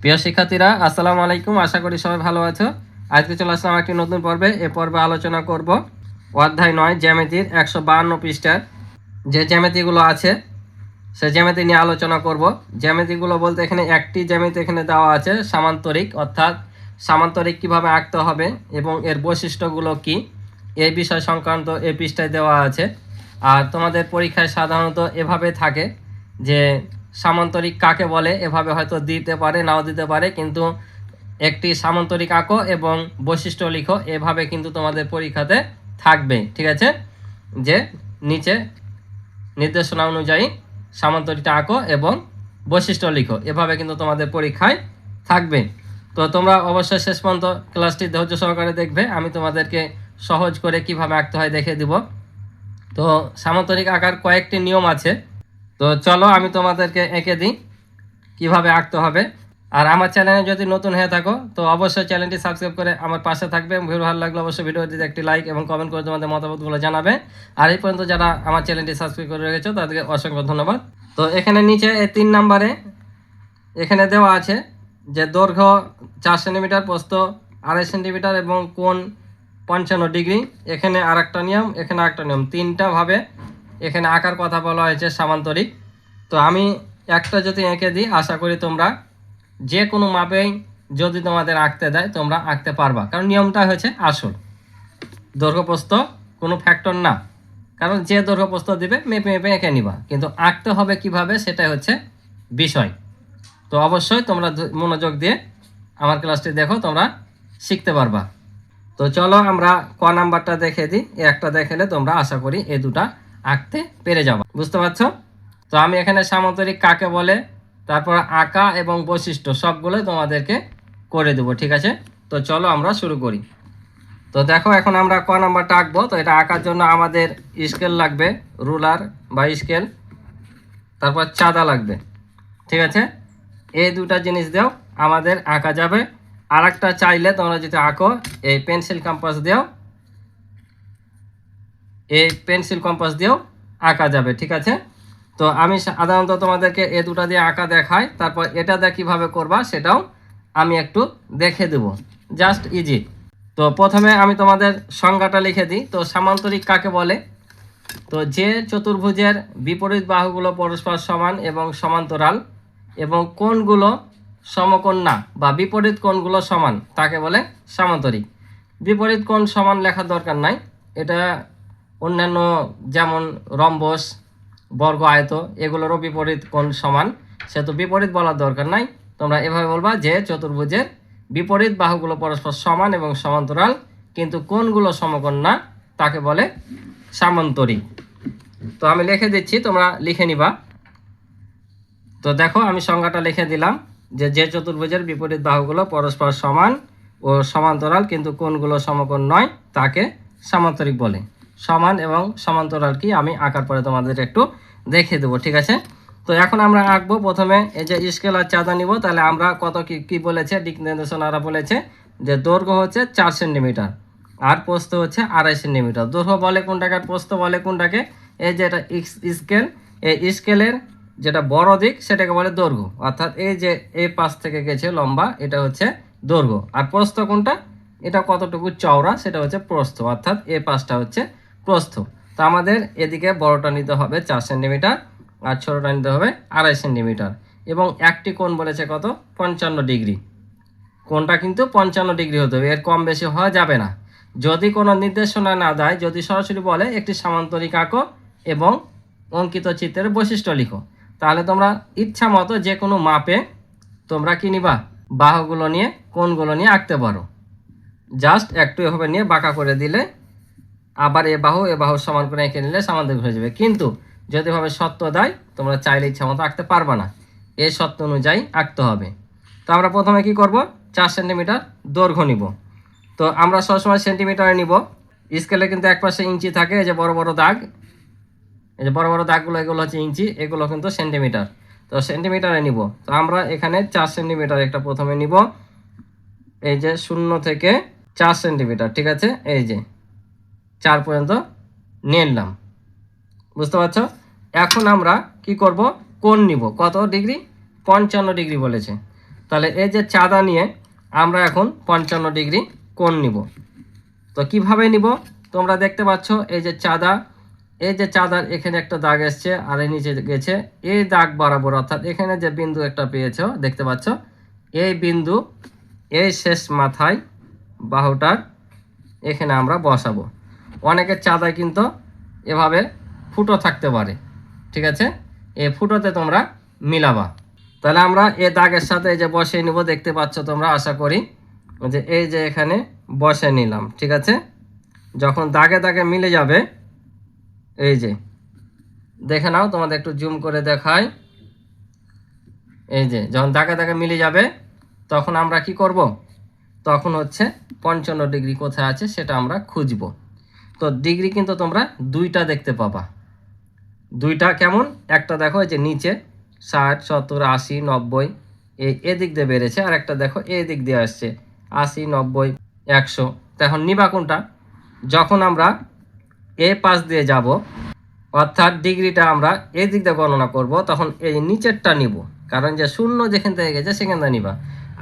প্রিয় শিক্ষার্থীরা, আসসালামু আলাইকুম। আশা করি সবাই ভালো আছো। আজকে চলে আসলাম একটি নতুন পর্বে। এ পর্বে আলোচনা করব অধ্যায় 9 জ্যামিতির 152 পৃষ্ঠার যে জ্যামিতিগুলো আছে সে জ্যামিতি নিয়ে আলোচনা করব। জ্যামিতিগুলো বলতে এখানে একটি জ্যামিতি এখানে দেওয়া আছে সামান্তরিক, অর্থাৎ সামান্তরিক কিভাবে আঁকতে হবে এবং এর বৈশিষ্ট্যগুলো কি, এই বিষয় সংক্রান্ত এই পৃষ্ঠায় দেওয়া আছে। আর তোমাদের পরীক্ষায় সাধারণত এভাবে থাকে যে সামান্তরিক কাকে বলে, এভাবে হয়তো দিতে পারে নাও দিতে পারে, কিন্তু একটি সামান্তরিক আঁকো এবং বৈশিষ্ট্য লিখো, এভাবে কিন্তু তোমাদের পরীক্ষাতে থাকবে। ঠিক আছে, যে নিচে নির্দেশনা অনুযায়ী সামান্তরিকটা আঁকো এবং বৈশিষ্ট্য লিখো, এভাবে কিন্তু তোমাদের পরীক্ষায় থাকবে। তো তোমরা অবশ্যই শেষ পর্যন্ত ক্লাসটি ধৈর্য সহকারে দেখবে। আমি তোমাদেরকে সহজ করে কিভাবে আঁকতে হয় দেখে দিব। তো সামান্তরিক আঁকার কয়েকটি নিয়ম আছে, তো চলো আমি তোমাদেরকে এঁকে দিই কিভাবে আঁকতে হবে। আর আমার চ্যানেলে যদি নতুন হয়ে থাকো তো অবশ্যই চ্যানেলটি সাবস্ক্রাইব করে আমার পাশে থাকবে। ভিডিও ভালো লাগলে অবশ্যই ভিডিওটিতে একটি লাইক এবং কমেন্ট করে তোমাদের মতামতগুলো জানাবে। আর এই পর্যন্ত যারা আমার চ্যানেলটি সাবস্ক্রাইব করে রেখেছো তাদেরকে অসংখ্য ধন্যবাদ। তো এখানে নিচে এই 3 নম্বরে এখানে দেওয়া আছে যে দৈর্ঘ্য 4 সেন্টিমিটার, প্রস্থ 2.5 সেন্টিমিটার এবং কোণ 55 ডিগ্রি। এখানে আরেকটা নিয়ম, এখানে আরেকটা নিয়ম, তিনটা ভাবে এখানে আঁকার কথা বলা হয়েছে সামান্তরিক। তো আমি একটা যদি এঁকে দিই, আশা করি তোমরা যে কোনো মাপেই যদি তোমাদের আঁকতে দেয় তোমরা আঁকতে পারবা, কারণ নিয়মটা হচ্ছে আসল। দৈর্ঘ্যপ্রস্থ কোনো ফ্যাক্টর না, কারণ যে দৈর্ঘ্যপ্রস্থ দিবে মেপে মেপে এঁকে নিবা, কিন্তু আঁকতে হবে কিভাবে সেটাই হচ্ছে বিষয়। তো অবশ্যই তোমরা মনোযোগ দিয়ে আমার ক্লাসটি দেখো, তোমরা শিখতে পারবা। তো চলো আমরা ক নাম্বারটা দেখে দিই। একটা দেখলে তোমরা আশা করি এই দুটা আঁকতে পেরে যাবা, বুঝতে পারছো? তো আমি এখানে সামান্তরিক কাকে বলে, তারপর আঁকা এবং বৈশিষ্ট্য সবগুলোই তোমাদেরকে করে দেবো। ঠিক আছে, তো চলো আমরা শুরু করি। তো দেখো এখন আমরা ক নাম্বারটা আঁকবো। তো এটা আঁকার জন্য আমাদের স্কেল লাগবে, রুলার বা স্কেল, তারপর চাঁদা লাগবে। ঠিক আছে, এই দুটা জিনিস দিও আমাদের আঁকা যাবে। আর একটা চাইলে তোমরা যদি আঁকো এই পেন্সিল কম্পাস দিও, এই পেন্সিল কম্পাস দিয়েও আঁকা যাবে। ঠিক আছে, তো আমি সাধারণত তোমাদেরকে এই দুটা দিয়ে আঁকা দেখাই, তারপর এটা দিয়ে কীভাবে করবা সেটাও আমি একটু দেখে দেব, জাস্ট ইজি। তো প্রথমে আমি তোমাদের সংজ্ঞাটা লিখে দিই। তো সামান্তরিক কাকে বলে? তো যে চতুর্ভুজের বিপরীত বাহুগুলো পরস্পর সমান এবং সমান্তরাল এবং কোণগুলো সমকোণ না বা বিপরীত কোণগুলো সমান তাকে বলে সামান্তরিক। বিপরীত কোণ সমান লেখার দরকার নাই, এটা অন্যান্য যেমন রম্বস, বর্গ, আয়ত এগুলোরও বিপরীত কোণ সমান, সেহেতু বিপরীত বলার দরকার নাই। তোমরা এভাবে বলবা যে চতুর্ভুজের বিপরীত বাহুগুলো পরস্পর সমান এবং সমান্তরাল কিন্তু কোণগুলো সমকোণ না তাকে বলে সামান্তরিক। তো আমি লিখে দিচ্ছি, তোমরা লিখে নিবা। তো দেখো আমি সংজ্ঞাটা লিখে দিলাম যে যে চতুর্ভুজের বিপরীত বাহুগুলো পরস্পর সমান ও সমান্তরাল কিন্তু কোণগুলো সমকোণ নয় তাকে সামান্তরিক বলে। সমান এবং সমান্তরাল কি আমি আঁকার পরে তোমাদের একটু দেখে দেবো। ঠিক আছে, তো এখন আমরা আঁকবো। প্রথমে এই যে স্কেল আর চাঁদা নিব। তাহলে আমরা কত কি বলেছে, দিক নির্দেশনারা বলেছে যে দৈর্ঘ্য হচ্ছে 4 সেন্টিমিটার আর প্রস্থ হচ্ছে 2.5 সেন্টিমিটার। দৈর্ঘ্য বলে কোনটাকে আর প্রস্থ বলে কোনটাকে? এই যে এটা স্কেল, এই স্কেলের যেটা বড় দিক সেটাকে বলে দৈর্ঘ্য, অর্থাৎ এই যে এই পাশ থেকে গেছে লম্বা এটা হচ্ছে দৈর্ঘ্য। আর প্রস্থ কোনটা? এটা কতটুকু চওড়া সেটা হচ্ছে প্রস্থ, অর্থাৎ এই পাশটা হচ্ছে প্রস্থ। তো আমাদের এদিকে বড়টা নিতে হবে 4 সেন্টিমিটার আর ছোটটা নিতে হবে 2.5 সেন্টিমিটার। এবং একটি কোণ বলেছে কত? 55 ডিগ্রি। কোণটা কিন্তু 55 ডিগ্রি হতে হবে, এর কম বেশি হওয়া যাবে না। যদি কোনো নির্দেশনা না দেয়, যদি সরাসরি বলে একটি সামান্তরিক আঁকো এবং অঙ্কিত চিত্রের বৈশিষ্ট্য লিখো, তাহলে তোমরা ইচ্ছা মতো যে কোনো মাপে তোমরা কি নিবা, বাহুগুলো নিয়ে কোণগুলো নিয়ে আঁকতে পারো। জাস্ট একটু এভাবে নিয়ে বাঁকা করে দিলে আবার এ বাহু সমান করে এঁকে নিলে সামান্তরিক হয়ে যাবে। কিন্তু যদি ভাবে সত্য দেয় তোমরা চাইলে ইচ্ছা মতো আঁকতে পারবা না, এই সত্য অনুযায়ী আঁকতে হবে। তো আমরা প্রথমে কি করব, 4 সেন্টিমিটার দৈর্ঘ্য নিব। তো আমরা সবসময় সেন্টিমিটারে নিব, স্কেলে কিন্তু একপাশে ইঞ্চি থাকে। এই যে বড় বড় দাগ, এই যে বড় বড় দাগগুলো এগুলো হচ্ছে ইঞ্চি, এগুলো কিন্তু সেন্টিমিটার। তো সেন্টিমিটারে নিব। তো আমরা এখানে 4 সেন্টিমিটার একটা প্রথমে নিব, এই যে 0 থেকে 4 সেন্টিমিটার। ঠিক আছে, এই যে 4 পর্যন্ত নিয়ে নিলাম, বুঝতে পারছো? এখন আমরা কি করব, কোণ নিব। কত ডিগ্রি? 55 ডিগ্রি বলেছে। তাহলে এই যে চাঁদা নিয়ে আমরা এখন 55 ডিগ্রি কোণ নিব। তো কিভাবে নিব তোমরা দেখতে পাচ্ছ, এই যে চাঁদা, এই যে চাঁদার এখানে একটা দাগ এসছে আর এই নিচে গেছে, এই দাগ বরাবর অর্থাৎ এখানে যে বিন্দু একটা পেয়েছো দেখতে পাচ্ছ, এই বিন্দু এই শেষ মাথায় বাহুটার এখানে আমরা বসাবো। অনেকের চাঁদায় কিন্তু এভাবে ফুটো থাকতে পারে, ঠিক আছে, এই ফুটোতে তোমরা মিলাবা। তাহলে আমরা এই দাগের সাথে এই যে বসিয়ে নিব, দেখতে পাচ্ছ তোমরা আশা করি, যে এই যে এখানে বসে নিলাম, ঠিক আছে। যখন দাগে দাগে মিলে যাবে, এই যে দেখে নাও, তোমাদের একটু জুম করে দেখাই, এই যে যখন দাগে দাগে মিলে যাবে তখন আমরা কি করব, তখন হচ্ছে 55 ডিগ্রি কোথায় আছে সেটা আমরা খুঁজব। তো ডিগ্রি কিন্তু তোমরা দুইটা দেখতে পাবা। দুইটা কেমন, একটা দেখো এই যে নিচে 60, 70, 80, 90 এদিক দিয়ে বেড়েছে, আর একটা দেখো এই দিক দিয়ে আসছে 80, 90, 100। তো এখন নিবা কোনটা, যখন আমরা এই পাশ দিয়ে যাব অর্থাৎ ডিগ্রিটা আমরা এই দিক দিয়ে গণনা করব, তখন এই নিচেরটা নিব, কারণ যে শূন্য যেখান থেকে গেছে সেখান থেকে নিবা।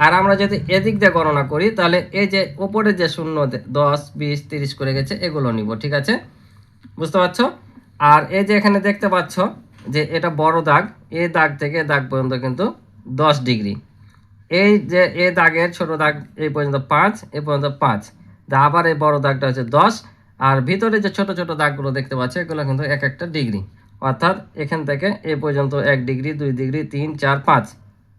আর আমরা যদি এদিক দিয়ে গণনা করি তাহলে এই যে উপরে যে শূন্য 10, 20, 30 করে গেছে এগুলো নিব, ঠিক আছে, বুঝতে পারছো। আর এই যে এখানে দেখতে পাচ্ছ যে এটা বড় দাগ, এই দাগ থেকে দাগ পর্যন্ত কিন্তু 10 ডিগ্রি। এই যে এই দাগের ছোট দাগ এই পর্যন্ত 5, এই পর্যন্ত 5, আবার এই বড় দাগটা হচ্ছে 10, আর ভিতরে যে ছোট ছোট দাগগুলো দেখতে পাচ্ছ এগুলো কিন্তু এক একটা ডিগ্রি, অর্থাৎ এখান থেকে এই পর্যন্ত 1 ডিগ্রি, 2 ডিগ্রি, 3, 4, 5,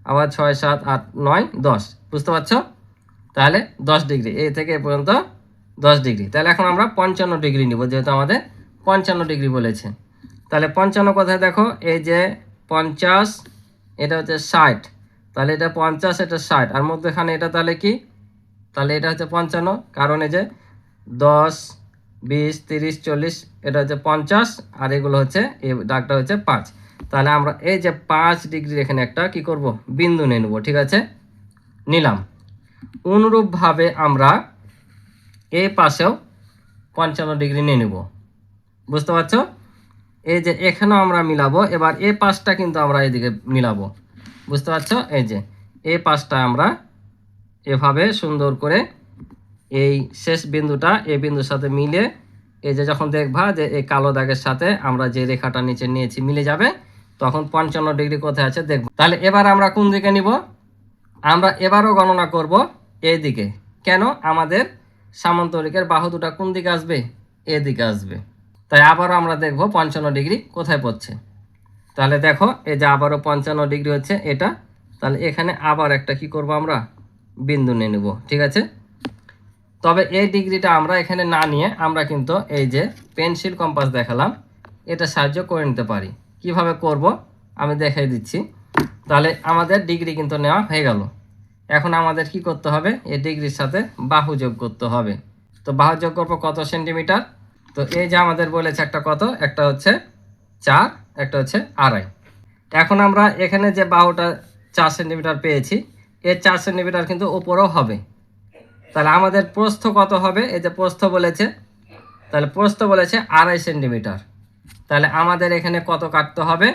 আবার 6, 7, 8, 9, 10, বুঝতে পারছো। তাহলে 10 ডিগ্রি, এই থেকে এ পর্যন্ত 10 ডিগ্রি। তাহলে এখন আমরা 55 ডিগ্রি নিব, যেহেতু আমাদের 55 ডিগ্রি বলেছে। তাহলে 55 কোথায় দেখো, এই যে 50, এটা হচ্ছে 60, তাহলে এটা 50, এটা 60, আর মধ্যখানে এটা তাহলে কি, তাহলে এটা হচ্ছে 55, কারণ এই যে 10, 20, 30, 40, এটা হচ্ছে 50, আর এগুলো হচ্ছে এই দাগটা হচ্ছে 5। তাহলে আমরা এই যে 5 ডিগ্রির এখানে একটা কি করব, বিন্দু নিয়ে নেব, ঠিক আছে, নিলাম। অনুরূপভাবে আমরা এই পাশেও 55 ডিগ্রি নিয়ে নেব, বুঝতে পারছো। এই যে এখানেও আমরা মিলাবো, এবার এই পাশটা কিন্তু আমরা এদিকে মিলাবো, বুঝতে পারছো। এই যে এই পাশটা আমরা এভাবে সুন্দর করে এই শেষ বিন্দুটা এই বিন্দুর সাথে মিলে, এই যে যখন দেখবা যে এই কালো দাগের সাথে আমরা যে রেখাটা নিচে নিয়েছি মিলে যাবে, তখন 55 ডিগ্রি কোথায় আছে দেখব। তাহলে এবার আমরা কোন দিকে নিব, আমরা এবারও গণনা করব এই দিকে। কেন, আমাদের সামান্তরিকের বাহু দুটা কোন দিকে আসবে, এদিকে আসবে। তাই আবারও আমরা দেখব 55 ডিগ্রি কোথায় পড়ছে। তাহলে দেখো এই যে আবারও 55 ডিগ্রি হচ্ছে এটা, তাহলে এখানে আবার একটা কি করব, আমরা বিন্দু নিয়ে নেব, ঠিক আছে। তবে এই ডিগ্রিটা আমরা এখানে না নিয়ে আমরা কিন্তু এই যে পেন্সিল কম্পাস দেখালাম, এটা সাহায্য করে নিতে পারি। কিভাবে করব আমি দেখাই দিচ্ছি। তাহলে আমাদের ডিগ্রি কিন্তু নেওয়া হয়ে গেল। এখন আমাদের কি করতে হবে, এই ডিগ্রির সাথে বাহু যোগ করতে হবে। তো বাহু যোগ করবো কত সেন্টিমিটার, তো এই যে আমাদের বলেছে একটা কত, একটা হচ্ছে 4, একটা হচ্ছে 2.5। এখন আমরা এখানে যে বাহুটা 4 সেন্টিমিটার পেয়েছি, এই 4 সেন্টিমিটার কিন্তু উপরেও হবে। তাহলে আমাদের প্রস্থ কত হবে, এই যে প্রস্থ বলেছে, তাহলে প্রস্থ বলেছে 2.5 সেন্টিমিটার। তাহলে আমাদের এখানে কত কাটতে হবে,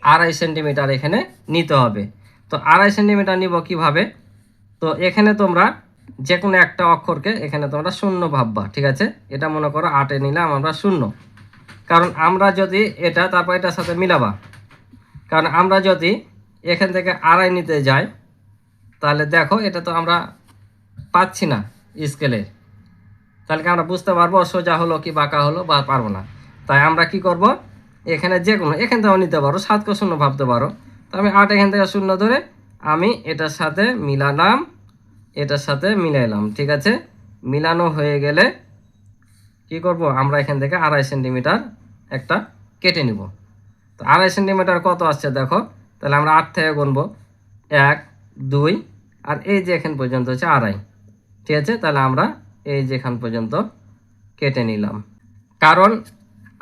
2.5 সেন্টিমিটার এখানে নিতে হবে। তো 2.5 সেন্টিমিটার নিব কিভাবে, তো এখানে তোমরা যে কোনো একটা অক্ষরকে এখানে তোমরা শূন্য ভাববা, ঠিক আছে। এটা মনে করো 8 নিলাম আমরা শূন্য, কারণ আমরা যদি এটা তারপর এটার সাথে মিলাবা, কারণ আমরা যদি এখান থেকে 2.5 নিতে যাই তাহলে দেখো এটা তো আমরা পাচ্ছি না স্কেলে, তাহলে কি আমরা বুঝতে পারবো সোজা হলো কি বাঁকা হলো বা পারবো না। তাই আমরা কি করব, এখানে যে কোনো এখান থেকেও নিতে পারো, 7কে শূন্য ভাবতে পারো। তো আমি 8 এখান থেকে শূন্য ধরে আমি এটার সাথে মিলালাম, এটার সাথে মিলাইলাম, ঠিক আছে। মিলানো হয়ে গেলে কি করব, আমরা এখান থেকে 2.5 সেন্টিমিটার একটা কেটে নিব। তো 2.5 সেন্টিমিটার কত আসছে দেখো, তাহলে আমরা 8 থেকে গুনবো, 1, 2, আর এই যে এখান পর্যন্ত হচ্ছে 2.5, ঠিক আছে। তাহলে আমরা এই যে এখান পর্যন্ত কেটে নিলাম। কারণ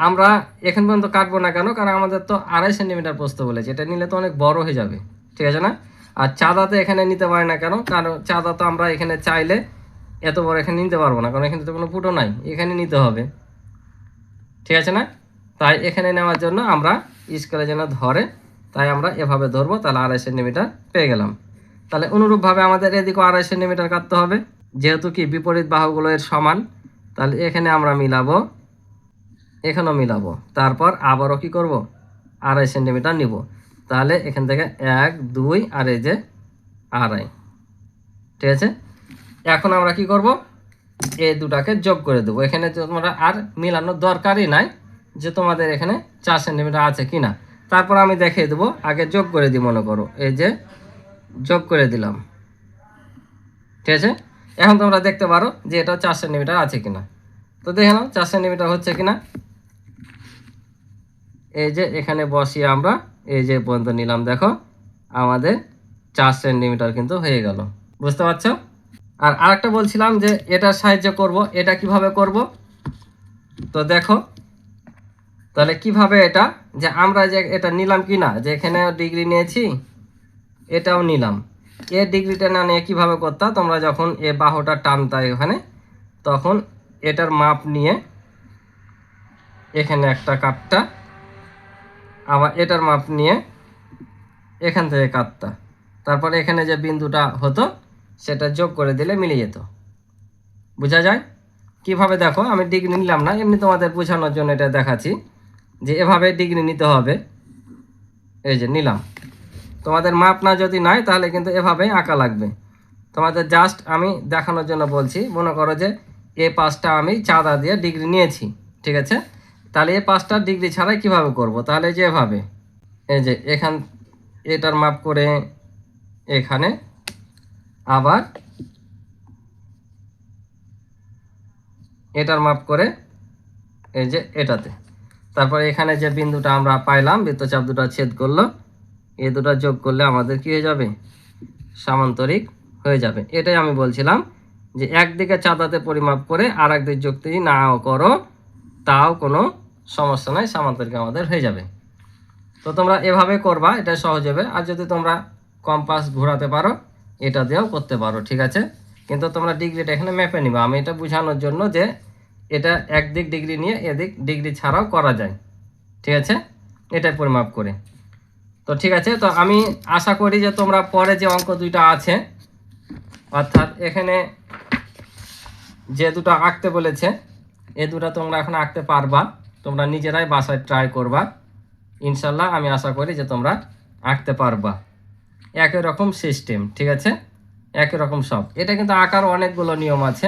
আমরা এখান পর্যন্ত কাটবো না কেন, কারণ আমাদের তো 2.5 সেন্টিমিটার প্রস্থ বলেছে, এটা নিলে তো অনেক বড় হয়ে যাবে, ঠিক আছে না। আর চাঁদাতে এখানে নিতে পারি না কেন, কারণ চাঁদা তো আমরা এখানে চাইলে এত বড় এখানে নিতে পারবো না, কারণ এখানে তো কোনো ফুটো নাই, এখানে নিতে হবে, ঠিক আছে না। তাই এখানে নেওয়ার জন্য আমরা স্কেলে যেন ধরে, তাই আমরা এভাবে ধরবো, তাহলে 2.5 সেন্টিমিটার পেয়ে গেলাম। তাহলে অনুরূপভাবে আমাদের এদিকেও 2.5 সেন্টিমিটার কাটতে হবে, যেহেতু কি বিপরীত বাহুগুলো এর সমান। তাহলে এখানে আমরা মিলাবো, এখানেও মিলাবো, তারপর আবারও কি করব, 2.5 সেন্টিমিটার নিব। তাহলে এখান থেকে 1 2 আর এই যে 2.5, ঠিক আছে। এখন আমরা কি করব, এই দুটাকে যোগ করে দেবো। এখানে তোমরা আর মিলানোর দরকারই নাই যে তোমাদের এখানে 4 সেন্টিমিটার আছে কিনা। তারপর আমি দেখিয়ে দেবো, আগে যোগ করে দিই, মনে করো এই যে যোগ করে দিলাম, ঠিক আছে। এখন তোমরা দেখতে পারো যে এটা 4 সেন্টিমিটার আছে কিনা। তো দেখে নাও 4 সেন্টিমিটার হচ্ছে কিনা। এই যে এখানে বসিয়ে আমরা এই যে পর্যন্ত নিলাম, দেখো আমাদের 4 সেন্টিমিটার কিন্তু হয়ে গেল, বুঝতে পারছো। আর আরেকটা বলছিলাম যে এটার সাহায্য করব, এটা কিভাবে করব। তো দেখো তাহলে কিভাবে এটা, যে আমরা যে এটা নিলাম কি না, যে এখানে ডিগ্রি নিয়েছি, এটাও নিলাম, এ ডিগ্রিটা না নিয়ে কীভাবে করতা, তোমরা যখন এ বাহুটা টানতা এখানে, তখন এটার মাপ নিয়ে এখানে একটা কাটটা, আবার এটার মাপ নিয়ে এখান থেকে কাটতা, তারপরে এখানে যে বিন্দুটা হতো সেটা যোগ করে দিলে মিলে যেত, বোঝা যায় কিভাবে। দেখো আমি ডিগ্রি নিলাম না, এমনি তোমাদের বোঝানোর জন্য এটা দেখাচ্ছি যে এভাবে ডিগ্রি নিতে হবে। এই যে নিলাম, তোমাদের মাপ না যদি নাই তাহলে কিন্তু এভাবেই আঁকা লাগবে। তোমাদের জাস্ট আমি দেখানোর জন্য বলছি। মনে করো যে এই পাঁচটা আমি চাঁদা দিয়ে ডিগ্রি নিয়েছি, ঠিক আছে। তাহলে এই 5টা ডিগ্রি ছাড়াই কিভাবে করব, তাহলে যে এভাবে এই যে এখান এটার মাপ করে এখানে, আবার এটার মাপ করে এই যে এটাতে, তারপর এখানে যে বিন্দুটা আমরা পাইলাম, বৃত্তচাপ দুটো ছেদ করলো, এই দুটো যোগ করলে আমাদের কি হয়ে যাবে, সামান্তরিক হয়ে যাবে। এটাই আমি বলছিলাম যে একদিকে চাঁদাতে পরিমাপ করে আর একদিকে যুক্তি নাও করো তাও কোনো সমস্যা নাই, সামান্তরিক আমাদের হয়ে যাবে। তো তোমরা এভাবে করবা, এটা সহজ হবে। আর যদি তোমরা কম্পাস ঘোরাতে পারো এটা দিয়েও করতে পারো, ঠিক আছে। কিন্তু তোমরা ডিগ্রিটা এখানে মেপে নিবা, আমি এটা বোঝানোর জন্য যে এটা একদিক ডিগ্রি নিয়ে এদিক ডিগ্রি ছাড়াও করা যায়, ঠিক আছে, এটাই পরিমাপ করে। তো ঠিক আছে, তো আমি আশা করি যে তোমরা পরে যে অঙ্ক দুইটা আছে, অর্থাৎ এখানে যে দুটো আঁকতে বলেছে এই দুটো তোমরা এখন আঁকতে পারবা, তোমরা নিজেরাই বাসায় ট্রাই করবা, ইনশাল্লাহ আমি আশা করি যে তোমরা আঁকতে পারবা। একই রকম সিস্টেম, ঠিক আছে, একই রকম সব। এটা কিন্তু আঁকার অনেকগুলো নিয়ম আছে।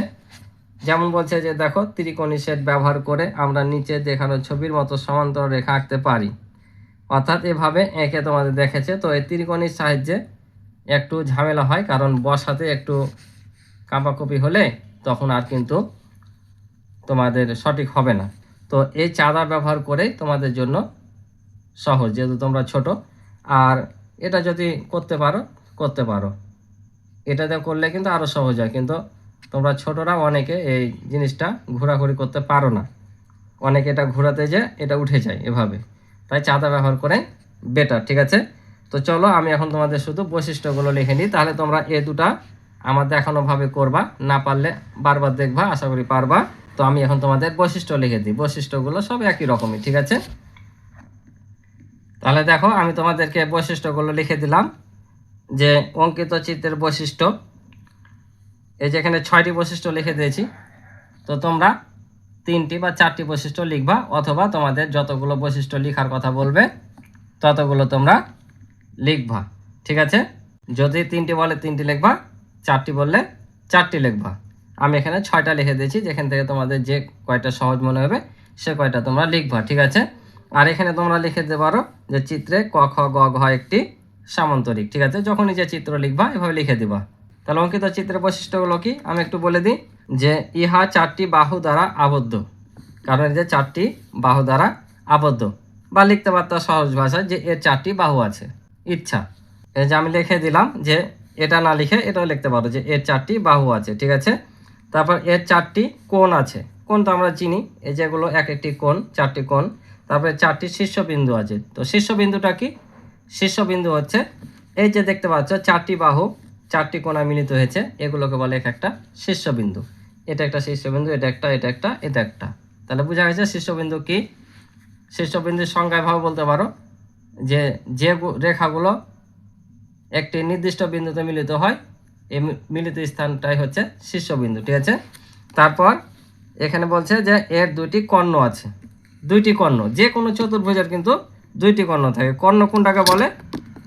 যেমন বলছে যে দেখো ত্রিকোণী সেট ব্যবহার করে আমরা নিচে দেখানো ছবির মতো সমান্তরাল রেখা আঁকতে পারি, অর্থাৎ এভাবে এঁকে তোমাদের দেখেছে। তো এই ত্রিকোণীর সাহায্যে একটু ঝামেলা হয়, কারণ বসাতে একটু কাঁপাকুপি হলে তখন আর কিন্তু তোমাদের সঠিক হবে না। তো এই চাঁদা ব্যবহার করেই তোমাদের জন্য সহজ, যেহেতু তোমরা ছোট। আর এটা যদি করতে পারো, এটাতে করলে কিন্তু আরও সহজ হয়, কিন্তু তোমরা ছোটরা অনেকে এই জিনিসটা ঘোরাঘুরি করতে পারো না, অনেকে এটা ঘোরাতে যে এটা উঠে যায় এভাবে, তাই চাঁদা ব্যবহার করে বেটার, ঠিক আছে। তো চলো আমি এখন তোমাদের শুধু বৈশিষ্ট্যগুলো লিখে নিই, তাহলে তোমরা এই দুটা আমার দেখানোভাবে করবা, না পারলে বারবার দেখবা, আশা করি পারবা। তো আমি এখন তোমাদের বৈশিষ্ট্য লিখে দিই, বৈশিষ্ট্যগুলো সব একই রকমই, ঠিক আছে। তাহলে দেখো আমি তোমাদেরকে বৈশিষ্ট্যগুলো লিখে দিলাম, যে অঙ্কিত চিত্রের বৈশিষ্ট্য, এই যে এখানে 6টি বৈশিষ্ট্য লিখে দিয়েছি। তো তোমরা 3টি বা 4টি বৈশিষ্ট্য লিখবা, অথবা তোমাদের যতগুলো বৈশিষ্ট্য লেখার কথা বলবে ততগুলো তোমরা লিখবা, ঠিক আছে। যদি 3টি বলে 3টি লিখবা, 4টি বললে 4টি লিখবা। আমি এখানে 6টা লিখে দিয়েছি, যেখান থেকে তোমাদের যে কয়টা সহজ মনে হবে সে কয়টা তোমরা লিখবা, ঠিক আছে। আর এখানে তোমরা লিখে দিতে পারো যে চিত্রে ক খ গ ঘ একটি সামান্তরিক, ঠিক আছে। যখনই যে চিত্র লিখবা এভাবে লিখে দিবা। তাহলে অঙ্কিত চিত্রের বৈশিষ্ট্যগুলো কি আমি একটু বলে দিই, যে ইহা 4টি বাহু দ্বারা আবদ্ধ, কারণ এই যে 4টি বাহু দ্বারা আবদ্ধ, বা লিখতে পারতাম সহজ ভাষায় যে এর 4টি বাহু আছে, ইচ্ছা। এই যে আমি লিখে দিলাম, যে এটা না লিখে এটাও লিখতে পারো যে এর 4টি বাহু আছে, ঠিক আছে। তারপর এর 4টি কোণ আছে, কোণ তো আমরা চিনি, এই যেগুলো এক একটি কোণ, 4টি কোণ। তারপরে 4টি শীর্ষবিন্দু আছে। তো শীর্ষবিন্দুটা কি, শীর্ষবিন্দু হচ্ছে এই যে দেখতে পাচ্ছ 4টি বাহু 4টি কোণায় মিলিত হয়েছে, এগুলোকে বলে এক একটা শীর্ষবিন্দু। এটা একটা শীর্ষবিন্দু, এটা একটা, এটা একটা, এটা একটা। তাহলে বোঝা গেছে শীর্ষবিন্দু কি। শীর্ষবিন্দুর সংজ্ঞায় ভাবে বলতে পারো যে যে রেখাগুলো একটি নির্দিষ্ট বিন্দুতে মিলিত হয়, এই মিলিত স্থানটাই হচ্ছে শীর্ষবিন্দু। ঠিক আছে, তারপর এখানে বলছে যে এর দুইটি কর্ণ আছে। দুইটি কর্ণ, যে কোনো চতুর্ভুজের কিন্তু দুইটি কর্ণ থাকে। কর্ণ কোনটাকে বলে?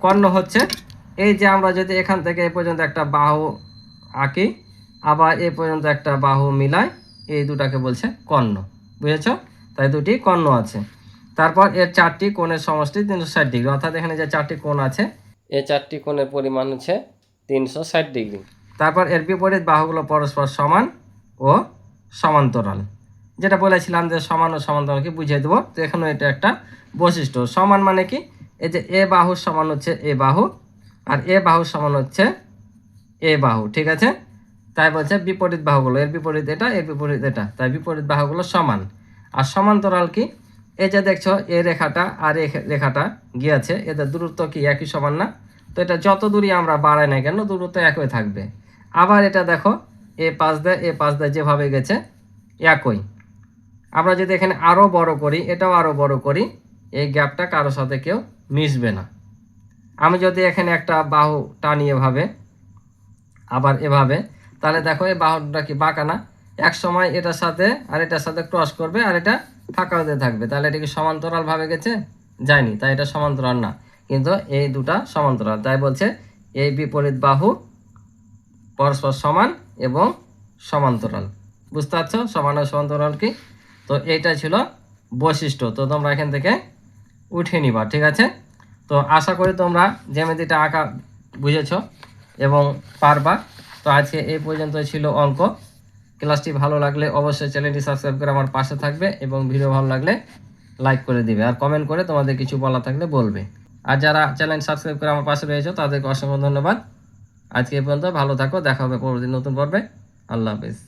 কর্ণ হচ্ছে এই যে আমরা যদি এখান থেকে এই পর্যন্ত একটা বাহু আঁকি, আবার এই পর্যন্ত একটা বাহু মিলাই, এই দুটাকে বলছে কর্ণ। বুঝেছ? তাই দুটি কর্ণ আছে। তারপর এর চারটি কোণের সমষ্টি 360 ডিগ্রি, অর্থাৎ এখানে যে চারটি কোণ আছে এই চারটি কোণের পরিমাণ হচ্ছে 360 ডিগ্রি। তারপর এর বিপরীত বাহুগুলো পরস্পর সমান ও সমান্তরাল। যেটা বলেছিলাম যে সমান ও সমান্তরালকে বুঝিয়ে দেবো। তো এখানে এটা একটা বৈশিষ্ট্য। সমান মানে কি? এই যে এ বাহুর সমান হচ্ছে এ বাহু, আর এ বাহুর সমান হচ্ছে এ বাহু। ঠিক আছে, তাই বলছে বিপরীত বাহুগুলো, এর বিপরীত এটা, এর বিপরীত এটা, তাই বিপরীত বাহুগুলো সমান। আর সমান্তরাল কি? এই যে দেখছো এই রেখাটা আর এই রেখাটা গিয়েছে, এদের দূরত্ব কি একই সমান না? তো এটা যত দূরই আমরা বাড়াই না কেন দূরত্ব একই থাকবে। আবার এটা দেখো এ পাশ দিয়ে যেভাবে গেছে একই। আমরা যদি এখানে আরও বড় করি, এটাও আরও বড় করি, এই গ্যাপটা কারোর সাথে কেউ মিশবে না। আমি যদি এখানে একটা বাহু টানি এভাবে, আবার এভাবে, তাহলে দেখো এই বাহুটা কি বাঁকা না? এক সময় এটার সাথে আর এটার সাথে ক্রস করবে, আর এটা ফাঁকা হতে থাকবে। তাহলে এটা কি সমান্তরাল ভাবে গেছে? যায়নি, তাই এটা সমান্তরাল না। কিন্তু এই দুটা সমান্তরাল, তাই বলছে এই বিপরীত বাহু পরস্পর সমান এবং সমান্তরাল। বুঝতে পারছো সমান ও সমান্তরাল কি? তো এইটা ছিল বৈশিষ্ট্য। তো তোমরা এখান থেকে উঠে নিবা। ঠিক আছে, তো আশা করি তোমরা জ্যামিতিটা আঁকা বুঝেছ এবং পারবা। তো আজকে এই পর্যন্ত ছিল অঙ্ক। ক্লাসটি ভালো লাগলে অবশ্যই চ্যানেলটি সাবস্ক্রাইব করে আমার পাশে থাকবে, এবং ভিডিও ভালো লাগলে লাইক করে দিবে, আর কমেন্ট করে তোমাদের কিছু বলা থাকলে বলবে। আর যারা চ্যানেল সাবস্ক্রাইব করে আমার পাশে রয়েছে তাদেরকে অসংখ্য ধন্যবাদ। আজকে এই পর্যন্ত, ভালো থাকো, দেখা হবে পরবর্তী নতুন পর্বে। আল্লাহ হাফেজ।